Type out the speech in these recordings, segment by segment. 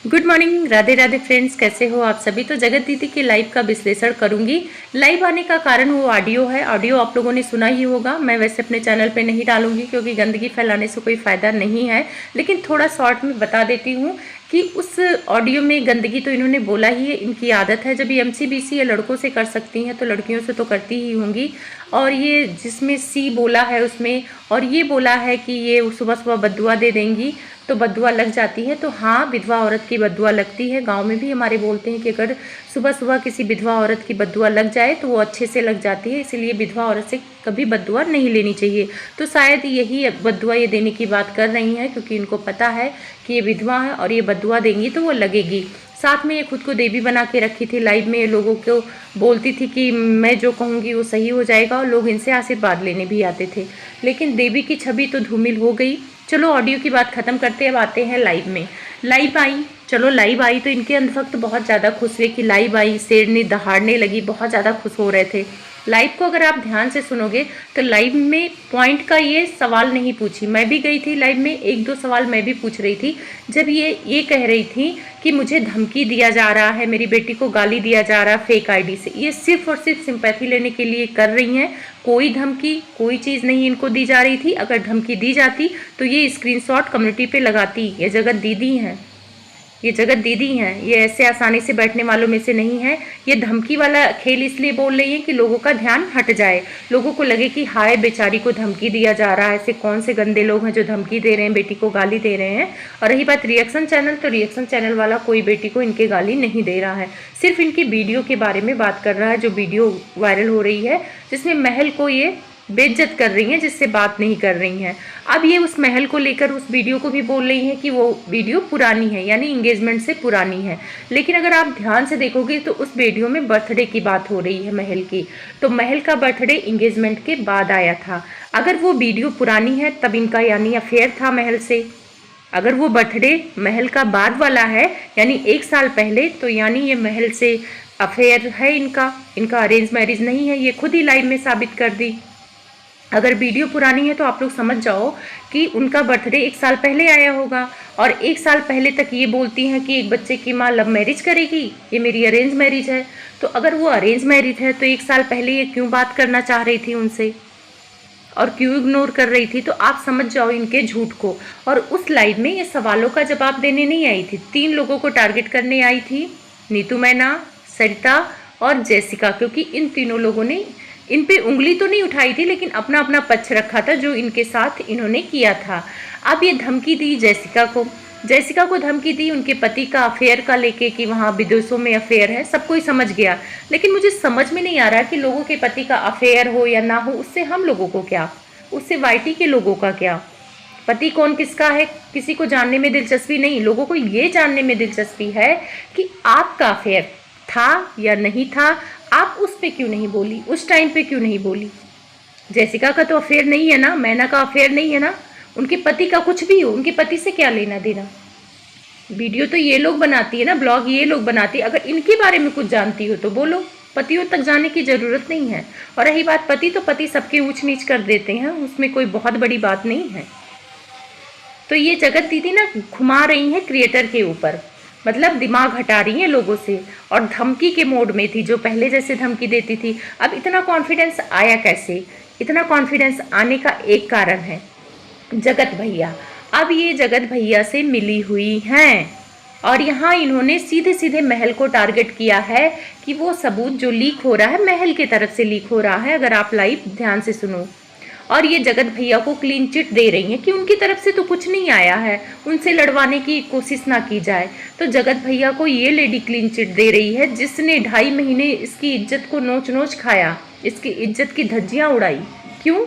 Good morning, Radhe Radhe friends, कैसे हो आप सभी। तो जगत दीदी की लाइव का विश्लेषण करूंगी। लाइव आने का कारण वो ऑडियो है। ऑडियो आप लोगों ने सुना ही होगा। मैं वैसे अपने चैनल पे नहीं डालूंगी क्योंकि गंदगी फैलाने से कोई फ़ायदा नहीं है, लेकिन थोड़ा शॉर्ट में बता देती हूँ कि उस ऑडियो में गंदगी तो इन्होंने बोला ही है। इनकी आदत है, जब ये एमसीबीसी या लड़कों से कर सकती हैं तो लड़कियों से तो करती ही होंगी। और ये जिसमें सी बोला है उसमें, और ये बोला है कि ये सुबह सुबह बद्दुआ दे देंगी तो बद्दुआ लग जाती है। तो हाँ, विधवा औरत की बद्दुआ लगती है। गांव में भी हमारे बोलते हैं कि अगर सुबह सुबह किसी विधवा औरत की बद्दुआ लग जाए तो वो अच्छे से लग जाती है, इसीलिए विधवा औरत से कभी बद्दुआ नहीं लेनी चाहिए। तो शायद यही बद्दुआ ये देने की बात कर रही हैं, क्योंकि इनको पता है कि ये विधवा है और ये बद्दुआ देंगी तो वो लगेगी। साथ में ये खुद को देवी बना के रखी थी। लाइव में ये लोगों को बोलती थी कि मैं जो कहूँगी वो सही हो जाएगा, और लोग इनसे आशीर्वाद लेने भी आते थे। लेकिन देवी की छवि तो धूमिल हो गई। चलो ऑडियो की बात खत्म करते हैं, अब आते हैं लाइव में। लाइव आई, चलो लाइव आई तो इनके अंधभक्त बहुत ज़्यादा खुश हुए कि लाइव आई, शेरनी दहाड़ने लगी, बहुत ज़्यादा खुश हो रहे थे। लाइव को अगर आप ध्यान से सुनोगे तो लाइव में पॉइंट का ये सवाल नहीं पूछी। मैं भी गई थी लाइव में, एक दो सवाल मैं भी पूछ रही थी। जब ये कह रही थी कि मुझे धमकी दिया जा रहा है, मेरी बेटी को गाली दिया जा रहा है फेक आईडी से, ये सिर्फ और सिर्फ सिंपैथी लेने के लिए कर रही हैं। कोई धमकी, कोई चीज़ नहीं इनको दी जा रही थी। अगर धमकी दी जाती तो ये स्क्रीनशॉट कम्युनिटी पे लगाती। ये जगत दीदी हैं, ये जगत दीदी हैं, ये ऐसे आसानी से बैठने वालों में से नहीं है। ये धमकी वाला खेल इसलिए बोल रही है कि लोगों का ध्यान हट जाए, लोगों को लगे कि हाय बेचारी को धमकी दिया जा रहा है, ऐसे कौन से गंदे लोग हैं जो धमकी दे रहे हैं, बेटी को गाली दे रहे हैं। और रही बात रिएक्शन चैनल, तो रिएक्शन चैनल वाला कोई बेटी को इनके गाली नहीं दे रहा है, सिर्फ इनकी वीडियो के बारे में बात कर रहा है, जो वीडियो वायरल हो रही है जिसमें महल को ये बेइज्जत कर रही हैं, जिससे बात नहीं कर रही हैं। अब ये उस महल को लेकर उस वीडियो को भी बोल रही हैं कि वो वीडियो पुरानी है, यानी इंगेजमेंट से पुरानी है। लेकिन अगर आप ध्यान से देखोगे तो उस वीडियो में बर्थडे की बात हो रही है महल की, तो महल का बर्थडे इंगेजमेंट के बाद आया था। अगर वो वीडियो पुरानी है तब इनका यानी अफेयर था महल से। अगर वो बर्थडे महल का बाद वाला है यानी 1 साल पहले, तो यानी ये महल से अफेयर है इनका अरेंज मैरिज नहीं है। ये खुद ही लाइव में साबित कर दी। अगर वीडियो पुरानी है तो आप लोग समझ जाओ कि उनका बर्थडे 1 साल पहले आया होगा, और 1 साल पहले तक ये बोलती हैं कि एक बच्चे की माँ लव मैरिज करेगी, ये मेरी अरेंज मैरिज है। तो अगर वो अरेंज मैरिज है तो 1 साल पहले ये क्यों बात करना चाह रही थी उनसे और क्यों इग्नोर कर रही थी। तो आप समझ जाओ इनके झूठ को। और उस लाइव में ये सवालों का जवाब देने नहीं आई थी, 3 लोगों को टारगेट करने आई थी, नीतू मैना, सरिता और जैसिका, क्योंकि इन तीनों लोगों ने इन पे उंगली तो नहीं उठाई थी लेकिन अपना अपना पक्ष रखा था जो इनके साथ इन्होंने किया था। अब ये धमकी दी जैसिका को धमकी दी उनके पति का अफेयर का लेके कि वहाँ विदेशों में अफेयर है, सब कोई समझ गया। लेकिन मुझे समझ में नहीं आ रहा कि लोगों के पति का अफेयर हो या ना हो, उससे हम लोगों को क्या, उससे वाईटी के लोगों का क्या। पति कौन किसका है किसी को जानने में दिलचस्पी नहीं, लोगों को ये जानने में दिलचस्पी है कि आपका अफेयर था या नहीं था। आप उस पे क्यों नहीं बोली, उस टाइम पे क्यों नहीं बोली। जैसिका का तो अफेयर नहीं है ना, मैना का अफेयर नहीं है ना, उनके पति का कुछ भी हो, उनके पति से क्या लेना देना। वीडियो तो ये लोग बनाती है ना, ब्लॉग ये लोग बनाती है। अगर इनके बारे में कुछ जानती हो तो बोलो, पतियों तक जाने की ज़रूरत नहीं है। और रही बात पति, तो पति सबके ऊंच नीच कर देते हैं, उसमें कोई बहुत बड़ी बात नहीं है। तो ये जगत दीदी ना घुमा रही हैं क्रिएटर के ऊपर, मतलब दिमाग हटा रही है लोगों से, और धमकी के मोड में थी, जो पहले जैसे धमकी देती थी। अब इतना कॉन्फिडेंस आया कैसे, इतना कॉन्फिडेंस आने का एक कारण है जगत भैया। अब ये जगत भैया से मिली हुई हैं और यहाँ इन्होंने सीधे सीधे महल को टारगेट किया है कि वो सबूत जो लीक हो रहा है महल की तरफ से लीक हो रहा है। अगर आप लाइव ध्यान से सुनो, और ये जगत भैया को क्लीन चिट दे रही हैं कि उनकी तरफ से तो कुछ नहीं आया है, उनसे लड़वाने की कोशिश ना की जाए। तो जगत भैया को ये लेडी क्लीन चिट दे रही है जिसने 2.5 महीने इसकी इज्जत को नोच नोच खाया, इसकी इज्जत की धज्जियाँ उड़ाई। क्यों,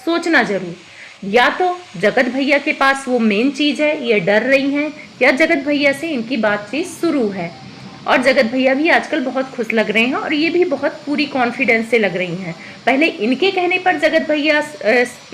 सोचना जरूर। या तो जगत भैया के पास वो मेन चीज़ है, ये डर रही हैं, या जगत भैया से इनकी बातचीत शुरू है। और जगत भैया भी आजकल बहुत खुश लग रहे हैं, और ये भी बहुत पूरी कॉन्फिडेंस से लग रही हैं। पहले इनके कहने पर जगत भैया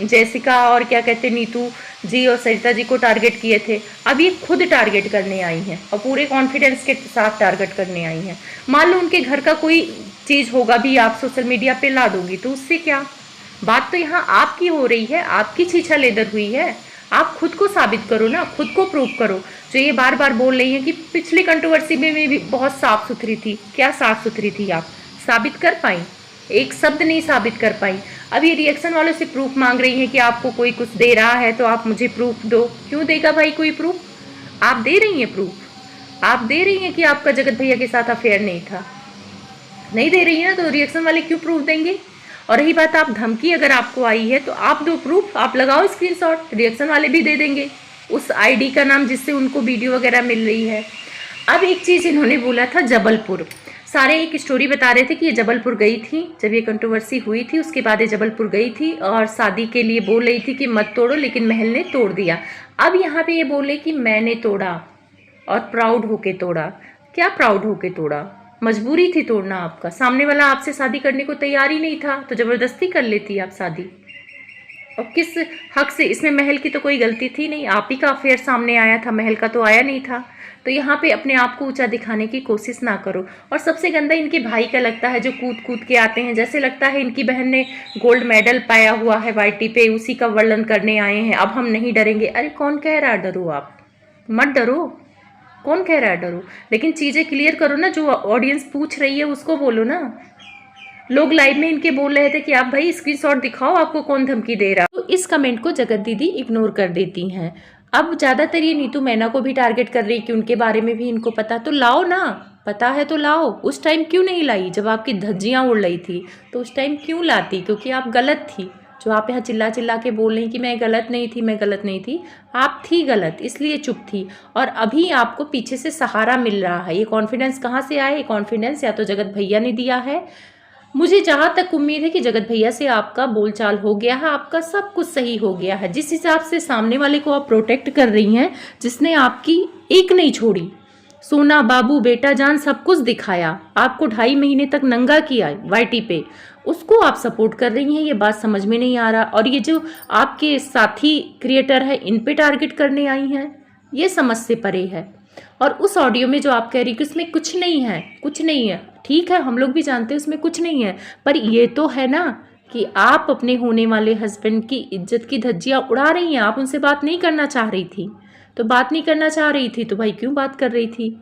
जैसिका और क्या कहते नीतू जी और सरिता जी को टारगेट किए थे, अब ये खुद टारगेट करने आई हैं और पूरे कॉन्फिडेंस के साथ टारगेट करने आई हैं। मान लो उनके घर का कोई चीज़ होगा भी, आप सोशल मीडिया पे ला दोगी तो उससे क्या। बात तो यहाँ आपकी हो रही है, आपकी छीछा लेदर हुई है। आप खुद को साबित करो ना, खुद को प्रूव करो। जो ये बार बार बोल रही हैं कि पिछली कंट्रोवर्सी में भी बहुत साफ सुथरी थी, क्या साफ सुथरी थी आप साबित कर पाई? एक शब्द नहीं साबित कर पाई। अब ये रिएक्शन वालों से प्रूफ मांग रही हैं कि आपको कोई कुछ दे रहा है तो आप मुझे प्रूफ दो। क्यों देगा भाई कोई प्रूफ? आप दे रही हैं प्रूफ, आप दे रही हैं कि आपका जगत भैया के साथ अफेयर नहीं था, नहीं दे रही है ना, तो रिएक्शन वाले क्यों प्रूफ देंगे? और रही बात आप धमकी अगर आपको आई है तो आप दो प्रूफ, आप लगाओ स्क्रीनशॉट, रिएक्शन वाले भी दे देंगे उस आईडी का नाम जिससे उनको वीडियो वगैरह मिल रही है। अब एक चीज़ इन्होंने बोला था जबलपुर, सारे एक स्टोरी बता रहे थे कि ये जबलपुर गई थी जब ये कंट्रोवर्सी हुई थी, उसके बाद ये जबलपुर गई थी और शादी के लिए बोल रही थी कि मत तोड़ो, लेकिन महल ने तोड़ दिया। अब यहाँ पे ये बोले कि मैंने तोड़ा और प्राउड होके तोड़ा। क्या प्राउड होके तोड़ा? मजबूरी थी तोड़ना आपका, सामने वाला आपसे शादी करने को तैयार ही नहीं था तो ज़बरदस्ती कर लेती आप शादी। और किस हक से? इसमें महल की तो कोई गलती थी नहीं, आप ही का अफेयर सामने आया था, महल का तो आया नहीं था। तो यहाँ पे अपने आप को ऊंचा दिखाने की कोशिश ना करो। और सबसे गंदा इनके भाई का लगता है जो कूद कूद के आते हैं, जैसे लगता है इनकी बहन ने गोल्ड मेडल पाया हुआ है वाईटी पे, उसी का वर्णन करने आए हैं, अब हम नहीं डरेंगे। अरे कौन कह रहा है डरो? आप मत डरो, कौन कह रहा है डरो? लेकिन चीज़ें क्लियर करो ना, जो ऑडियंस पूछ रही है उसको बोलो ना। लोग लाइव में इनके बोल रहे थे कि आप भाई स्क्रीनशॉट दिखाओ, आपको कौन धमकी दे रहा। तो इस कमेंट को जगत दीदी इग्नोर कर देती हैं। अब ज़्यादातर ये नीतू मैना को भी टारगेट कर रही कि उनके बारे में भी इनको पता, तो लाओ ना, पता है तो लाओ। उस टाइम क्यों नहीं लाई जब आपकी धज्जियाँ उड़ रही थी? तो उस टाइम क्यों लाती? क्योंकि आप गलत थी। जो आप यहाँ चिल्ला चिल्ला के बोल रही कि मैं गलत नहीं थी, मैं गलत नहीं थी, आप थी गलत, इसलिए चुप थी। और अभी आपको पीछे से सहारा मिल रहा है। ये कॉन्फिडेंस कहाँ से आया? ये कॉन्फिडेंस या तो जगत भैया ने दिया है। मुझे जहाँ तक उम्मीद है कि जगत भैया से आपका बोलचाल हो गया है, आपका सब कुछ सही हो गया है। जिस हिसाब से सामने वाले को आप प्रोटेक्ट कर रही हैं, जिसने आपकी एक नहीं छोड़ी, सोना बाबू बेटा जान सब कुछ दिखाया, आपको 2.5 महीने तक नंगा किया वाईटी पे, उसको आप सपोर्ट कर रही हैं। ये बात समझ में नहीं आ रहा। और ये जो आपके साथी क्रिएटर है, इन पे टारगेट करने आई हैं, ये समझ से परे है। और उस ऑडियो में जो आप कह रही कि उसमें कुछ नहीं है, कुछ नहीं है, ठीक है, हम लोग भी जानते हैं उसमें कुछ नहीं है, पर ये तो है ना कि आप अपने होने वाले हस्बैंड की इज्जत की धज्जियाँ उड़ा रही हैं। आप उनसे बात नहीं करना चाह रही थी, तो बात नहीं करना चाह रही थी तो भाई क्यों बात कर रही थी?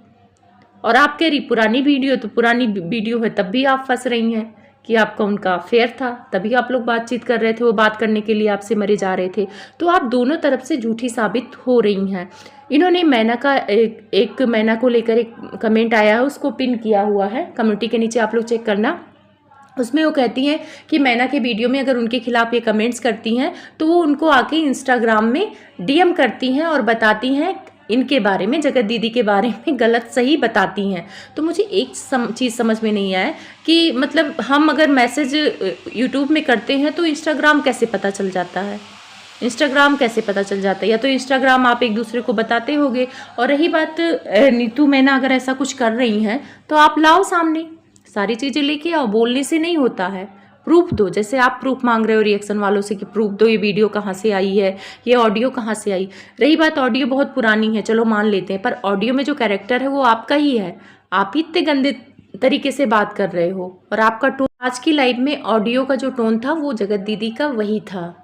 और आप कह रही पुरानी वीडियो, तो पुरानी वीडियो है तब भी आप फंस रही हैं कि आपका उनका अफेयर था, तभी आप लोग बातचीत कर रहे थे, वो बात करने के लिए आपसे मरे जा रहे थे। तो आप दोनों तरफ से झूठी साबित हो रही हैं। इन्होंने मैना का एक मैना को लेकर एक कमेंट आया है, उसको पिन किया हुआ है कम्युनिटी के नीचे, आप लोग चेक करना। उसमें वो कहती हैं कि मैना के वीडियो में अगर उनके खिलाफ ये कमेंट्स करती हैं तो वो उनको आके इंस्टाग्राम में डीएम करती हैं और बताती हैं इनके बारे में, जगत दीदी के बारे में गलत सही बताती हैं। तो मुझे एक चीज़ समझ में नहीं आया कि मतलब हम अगर मैसेज यूट्यूब में करते हैं तो इंस्टाग्राम कैसे पता चल जाता है? इंस्टाग्राम कैसे पता चल जाता है? या तो इंस्टाग्राम आप एक दूसरे को बताते होगे। और रही बात नीतू मैना अगर ऐसा कुछ कर रही हैं तो आप लाओ सामने, सारी चीज़ें लेके आओ। बोलने से नहीं होता है, प्रूफ दो। जैसे आप प्रूफ मांग रहे हो रिएक्शन वालों से कि प्रूफ दो, ये वीडियो कहाँ से आई है, ये ऑडियो कहाँ से आई। रही बात ऑडियो बहुत पुरानी है, चलो मान लेते हैं, पर ऑडियो में जो कैरेक्टर है वो आपका ही है। आप ही इतने गंदे तरीके से बात कर रहे हो। और आपका टोन आज की लाइव में ऑडियो का जो टोन था वो जगत दीदी का वही था।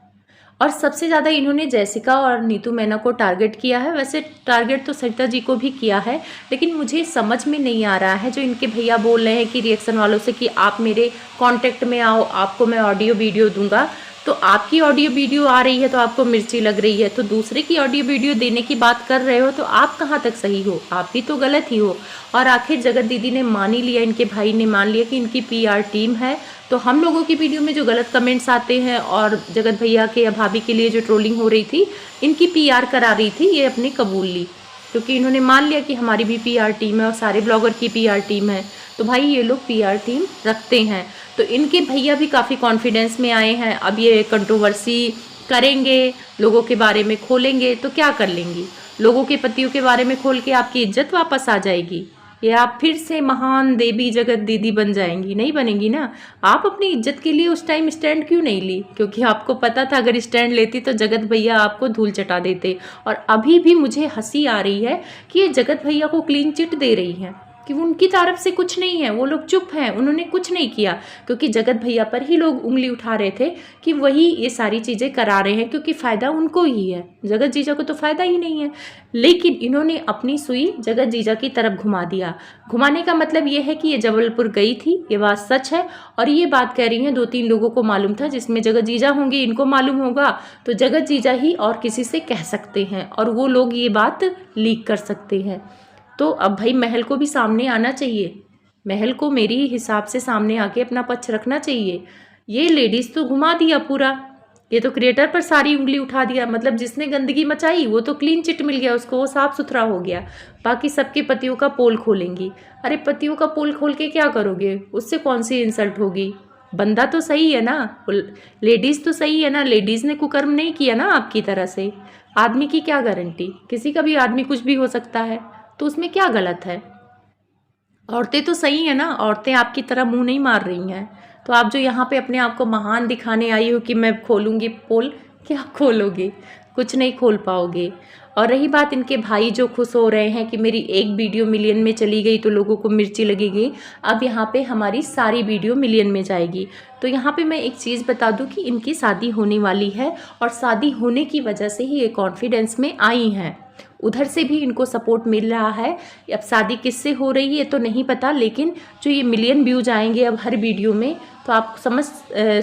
और सबसे ज़्यादा इन्होंने जैसिका और नीतू मैना को टारगेट किया है। वैसे टारगेट तो सरिता जी को भी किया है, लेकिन मुझे समझ में नहीं आ रहा है जो इनके भैया बोल रहे हैं कि रिएक्शन वालों से कि आप मेरे कांटेक्ट में आओ, आपको मैं ऑडियो वीडियो दूंगा। तो आपकी ऑडियो वीडियो आ रही है तो आपको मिर्ची लग रही है, तो दूसरे की ऑडियो वीडियो देने की बात कर रहे हो तो आप कहाँ तक सही हो? आप भी तो गलत ही हो। और आखिर जगत दीदी ने मान ही लिया, इनके भाई ने मान लिया कि इनकी पीआर टीम है। तो हम लोगों की वीडियो में जो गलत कमेंट्स आते हैं और जगत भैया के या भाभी के लिए जो ट्रोलिंग हो रही थी, इनकी पीआर करा रही थी, ये अपनी कबूल ली, क्योंकि इन्होंने मान लिया कि हमारी भी पीआर टीम है और सारे ब्लॉगर की पीआर टीम है। तो भाई ये लोग पीआर टीम रखते हैं। तो इनके भैया भी काफ़ी कॉन्फिडेंस में आए हैं। अब ये कंट्रोवर्सी करेंगे, लोगों के बारे में खोलेंगे, तो क्या कर लेंगी? लोगों के पतियों के बारे में खोल के आपकी इज्जत वापस आ जाएगी या आप फिर से महान देवी जगत दीदी बन जाएंगी? नहीं बनेंगी ना। आप अपनी इज्जत के लिए उस टाइम स्टैंड क्यों नहीं ली? क्योंकि आपको पता था अगर स्टैंड लेती तो जगत भैया आपको धूल चटा देते। और अभी भी मुझे हंसी आ रही है कि ये जगत भैया को क्लीन चिट दे रही हैं। कि उनकी तरफ से कुछ नहीं है, वो लोग चुप हैं, उन्होंने कुछ नहीं किया, क्योंकि जगत भैया पर ही लोग उंगली उठा रहे थे कि वही ये सारी चीज़ें करा रहे हैं, क्योंकि फ़ायदा उनको ही है, जगत जीजा को तो फ़ायदा ही नहीं है। लेकिन इन्होंने अपनी सुई जगत जीजा की तरफ घुमा दिया। घुमाने का मतलब ये है कि ये जबलपुर गई थी, ये बात सच है, और ये बात कह रही हैं 2-3 लोगों को मालूम था, जिसमें जगत जीजा होंगे, इनको मालूम होगा, तो जगत जीजा ही और किसी से कह सकते हैं और वो लोग ये बात लीक कर सकते हैं। तो अब भाई महल को भी सामने आना चाहिए, महल को मेरी हिसाब से सामने आके अपना पक्ष रखना चाहिए। ये लेडीज़ तो घुमा दिया पूरा, ये तो क्रिएटर पर सारी उंगली उठा दिया, मतलब जिसने गंदगी मचाई वो तो क्लीन चिट मिल गया उसको, वो साफ सुथरा हो गया। बाकी सबके पतियों का पोल खोलेंगी। अरे पतियों का पोल खोल के क्या करोगे, उससे कौन सी इंसल्ट होगी? बंदा तो सही है ना, लेडीज़ तो सही है ना, लेडीज़ ने कुकर्म नहीं किया ना आपकी तरह से। आदमी की क्या गारंटी, किसी का भी आदमी कुछ भी हो सकता है, तो उसमें क्या गलत है? औरतें तो सही है ना, औरतें आपकी तरह मुंह नहीं मार रही हैं। तो आप जो यहाँ पे अपने आप को महान दिखाने आई हो कि मैं खोलूँगी पोल, क्या खोलोगे? कुछ नहीं खोल पाओगे। और रही बात इनके भाई जो खुश हो रहे हैं कि मेरी एक वीडियो मिलियन में चली गई तो लोगों को मिर्ची लगेगी, अब यहाँ पे हमारी सारी वीडियो मिलियन में जाएगी। तो यहाँ पे मैं एक चीज़ बता दूँ कि इनकी शादी होने वाली है और शादी होने की वजह से ही ये कॉन्फिडेंस में आई हैं। उधर से भी इनको सपोर्ट मिल रहा है। अब शादी किससे हो रही है तो नहीं पता, लेकिन जो ये मिलियन व्यूज आएंगे अब हर वीडियो में, तो आप समझ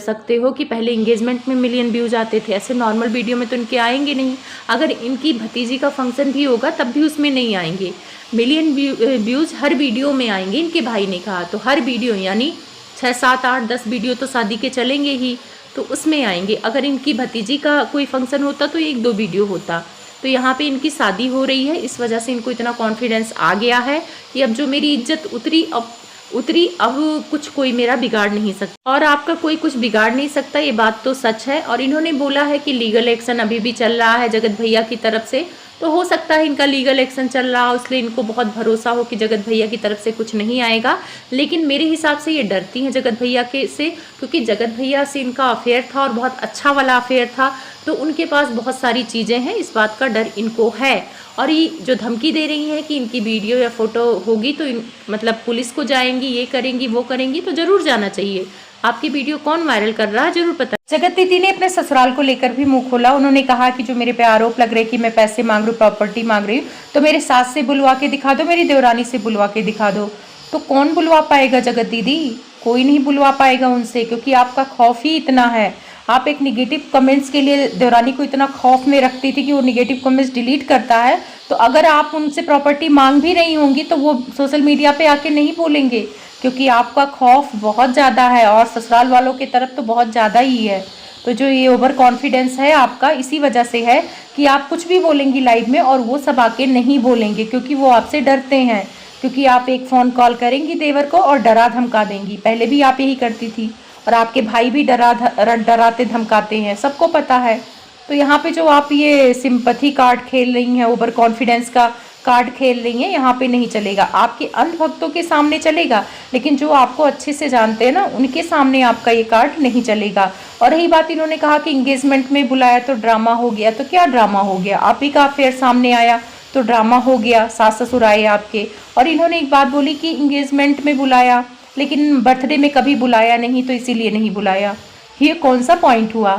सकते हो कि पहले एंगेजमेंट में मिलियन व्यूज आते थे, ऐसे नॉर्मल वीडियो में तो इनके आएंगे नहीं। अगर इनकी भतीजी का फंक्शन भी होगा तब भी उसमें नहीं आएंगे मिलियन व्यूज, हर वीडियो में आएंगे। इनके भाई ने कहा तो हर वीडियो यानी 6, 7, 8, 10 वीडियो तो शादी के चलेंगे ही, तो उसमें आएंगे। अगर इनकी भतीजी का कोई फंक्शन होता तो 1-2 वीडियो होता। तो यहाँ पे इनकी शादी हो रही है, इस वजह से इनको इतना कॉन्फिडेंस आ गया है कि अब जो मेरी इज्जत उतरी अब कुछ कोई मेरा बिगाड़ नहीं सकता, और आपका कोई कुछ बिगाड़ नहीं सकता, ये बात तो सच है। और इन्होंने बोला है कि लीगल एक्शन अभी भी चल रहा है जगत भैया की तरफ से, तो हो सकता है इनका लीगल एक्शन चल रहा हो, इसलिए इनको बहुत भरोसा हो कि जगत भैया की तरफ से कुछ नहीं आएगा। लेकिन मेरे हिसाब से ये डरती हैं जगत भैया के से, क्योंकि जगत भैया से इनका अफेयर था और बहुत अच्छा वाला अफेयर था, तो उनके पास बहुत सारी चीज़ें हैं, इस बात का डर इनको है। और ये जो धमकी दे रही हैं कि इनकी वीडियो या फोटो होगी तो मतलब पुलिस को जाएंगी, ये करेंगी वो करेंगी, तो ज़रूर जाना चाहिए। आपकी वीडियो कौन वायरल कर रहा है जरूर पता। जगत दीदी ने अपने ससुराल को लेकर भी मुंह खोला। उन्होंने कहा कि जो मेरे पे आरोप लग रहे कि मैं पैसे मांग रही हूँ, प्रॉपर्टी मांग रही हूँ, तो मेरे सास से बुलवा के दिखा दो, मेरी देवरानी से बुलवा के दिखा दो। तो कौन बुलवा पाएगा जगत दीदी? कोई नहीं बुलवा पाएगा उनसे, क्योंकि आपका खौफ ही इतना है। आप एक निगेटिव कमेंट्स के लिए देवरानी को इतना खौफ में रखती थी कि वो निगेटिव कमेंट्स डिलीट करता है। तो अगर आप उनसे प्रॉपर्टी मांग भी रही होंगी तो वो सोशल मीडिया पे आके नहीं बोलेंगे, क्योंकि आपका खौफ बहुत ज़्यादा है और ससुराल वालों की तरफ तो बहुत ज़्यादा ही है। तो जो ये ओवर कॉन्फिडेंस है आपका इसी वजह से है कि आप कुछ भी बोलेंगी लाइव में और वो सब आके नहीं बोलेंगे, क्योंकि वो आपसे डरते हैं। क्योंकि आप एक फ़ोन कॉल करेंगी देवर को और डरा धमका देंगी, पहले भी आप यही करती थी, और आपके भाई भी डराते धमकाते हैं, सबको पता है। तो यहाँ पे जो आप ये सिंपैथी कार्ड खेल रही हैं, ओवर कॉन्फिडेंस का कार्ड खेल रही हैं, यहाँ पे नहीं चलेगा। आपके अंध भक्तों के सामने चलेगा, लेकिन जो आपको अच्छे से जानते हैं ना, उनके सामने आपका ये कार्ड नहीं चलेगा। और रही बात, इन्होंने कहा कि इंगेजमेंट में बुलाया तो ड्रामा हो गया, तो क्या ड्रामा हो गया? आप ही का अफेयर सामने आया तो ड्रामा हो गया, सास ससुर आए आपके। और इन्होंने एक बात बोली कि इंगेजमेंट में बुलाया लेकिन बर्थडे में कभी बुलाया नहीं, तो इसीलिए नहीं बुलाया। ये कौन सा पॉइंट हुआ?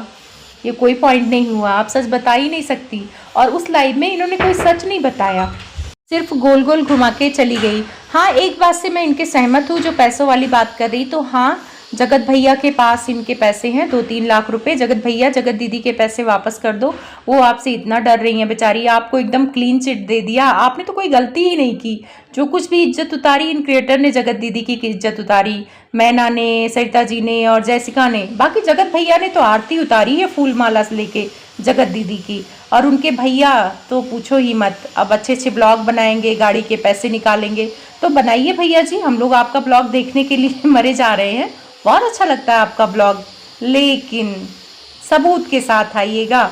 ये कोई पॉइंट नहीं हुआ, आप सच बता ही नहीं सकती। और उस लाइव में इन्होंने कोई सच नहीं बताया, सिर्फ गोल गोल घुमा के चली गई। हाँ, एक बात से मैं इनके सहमत हूँ, जो पैसों वाली बात कर रही, तो हाँ जगत भैया के पास इनके पैसे हैं 2-3 लाख रुपए। जगत भैया जगत दीदी के पैसे वापस कर दो, वो आपसे इतना डर रही हैं बेचारी, आपको एकदम क्लीन चिट दे दिया। आपने तो कोई गलती ही नहीं की, जो कुछ भी इज्जत उतारी इन क्रिएटर ने जगत दीदी की इज्जत उतारी, मैना ने, सरिता जी ने और जैसिका ने। बाकी जगत भैया ने तो आरती उतारी है फूल माला से लेके जगत दीदी की। और उनके भैया तो पूछो ही मत, अब अच्छे अच्छे ब्लॉग बनाएंगे, गाड़ी के पैसे निकालेंगे। तो बनाइए भैया जी, हम लोग आपका ब्लॉग देखने के लिए मरे जा रहे हैं, बहुत अच्छा लगता है आपका ब्लॉग, लेकिन सबूत के साथ आइएगा।